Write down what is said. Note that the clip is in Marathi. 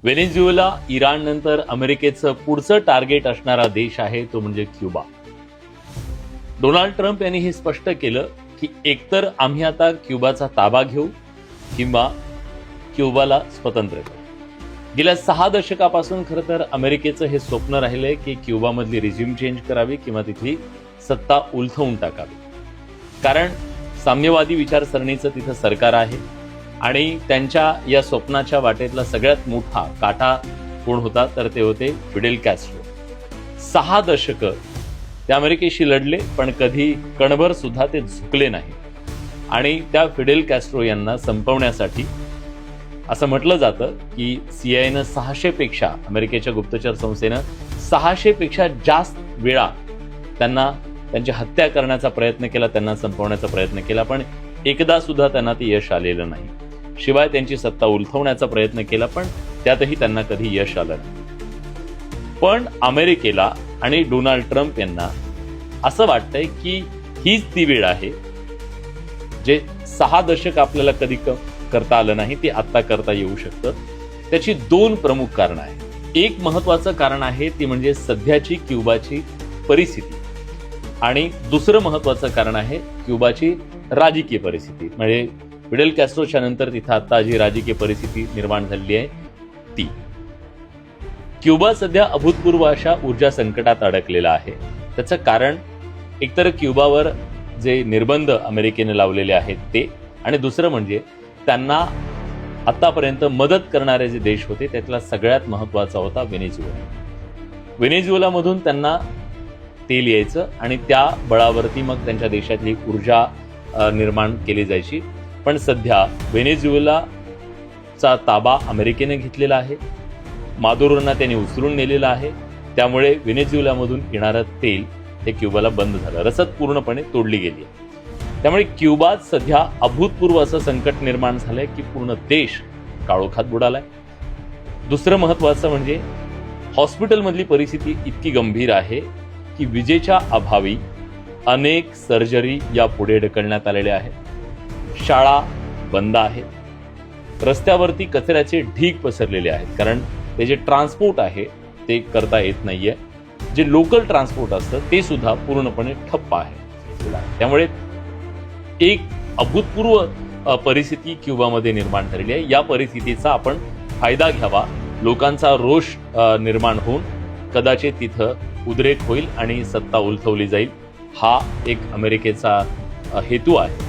व्हेनेझुएला इराण नंतर अमेरिकेचं पुढचं टार्गेट असणारा देश आहे तो म्हणजे क्युबा. डोनाल्ड ट्रम्प यांनी हे स्पष्ट केलं की एकतर आम्ही आता क्युबाचा ताबा घेऊ किंवा क्युबाला स्वतंत्र करू. गेल्या 6 दशकापासून खरं तर अमेरिकेचं हे स्वप्न राहिलंय की क्युबामधली रिझ्यूम चेंज करावी किंवा तिथली सत्ता उलथवून टाकावी. कारण साम्यवादी विचारसरणीचं तिथं सरकार आहे आणि त्यांच्या या स्वप्नाच्या वाटेतला सगळ्यात मोठा काटा कोण होता तर ते होते फिडेल कॅस्ट्रो. 6 दशकं ते अमेरिकेशी लढले पण कधी कणभर सुद्धा ते झुकले नाही. आणि त्या फिडेल कॅस्ट्रो यांना संपवण्यासाठी असं म्हटलं जातं की सीआयएनं 600 पेक्षा अमेरिकेच्या गुप्तचर संस्थेनं 600 पेक्षा जास्त वेळा त्यांची हत्या करण्याचा प्रयत्न केला, त्यांना संपवण्याचा प्रयत्न केला, पण एकदा सुद्धा त्यांना ते यश आलेलं नाही. शिवाय त्यांची सत्ता उलथवण्याचा प्रयत्न केला पण त्यातही त्यांना कधी यश आलं नाही. पण अमेरिकेला आणि डोनाल्ड ट्रम्प यांना असं वाटतंय की हीच ती वेळ आहे जे 6 दशक आपल्याला कधी करता आलं नाही ते आता करता येऊ शकतं. त्याची 2 प्रमुख कारणं आहेत. एक महत्वाचं कारण आहे ती म्हणजे सध्याची क्युबाची परिस्थिती आणि दुसरं महत्वाचं कारण आहे क्युबाची राजकीय परिस्थिती. म्हणजे फिडेल कॅस्ट्रोच्या नंतर तिथं आता जी राजकीय परिस्थिती निर्माण झालेली आहे ती. क्युबा सध्या अभूतपूर्व अशा ऊर्जा संकटात अडकलेला आहे. त्याचं कारण एकतर क्युबावर जे निर्बंध अमेरिकेने लावलेले आहेत ते, आणि दुसरं म्हणजे त्यांना आतापर्यंत मदत करणारे जे देश होते त्यातला सगळ्यात महत्वाचा होता व्हेनेझुएला. व्हेनेझुएलामधून त्यांना तेल यायचं आणि त्या बळावरती मग त्यांच्या देशातली ऊर्जा निर्माण केली जायची. पण सध्या व्हेनेझुएलाचा ताबा अमेरिकेने घेतलेला आहे. मादुरोंना त्यांनी उचलून नेलेला आहे. त्यामुळे व्हेनेझुएलामधून येणारं तेल हे क्युबाला बंद झालं, रसद पूर्णपणे तोडली गेली. त्यामुळे क्युबात सध्या अभूतपूर्व असं संकट निर्माण झालंय की पूर्ण देश काळोखात बुडालाय. दुसरं महत्वाचं म्हणजे हॉस्पिटलमधली परिस्थिती इतकी गंभीर आहे की विजेच्या अभावी अनेक सर्जरी या पुढे ढकलण्यात आलेल्या आहेत. शाळा बंद आहेत. रस्त्यावरती कचऱ्याचे ढीग पसरलेले आहेत कारण ते जे ट्रान्सपोर्ट आहे ते करता येत नाहीये. जे लोकल ट्रान्सपोर्ट असतं ते सुद्धा पूर्णपणे ठप्प आहे. त्यामुळे एक अभूतपूर्व परिस्थिती क्युबामध्ये निर्माण झालेली आहे. या परिस्थितीचा आपण फायदा घ्यावा. लोकांचा रोष निर्माण होऊन कदाचित तिथं उद्रेक होईल आणि सत्ता उलथवली जाईल. हा एक अमेरिकेचा हेतू आहे.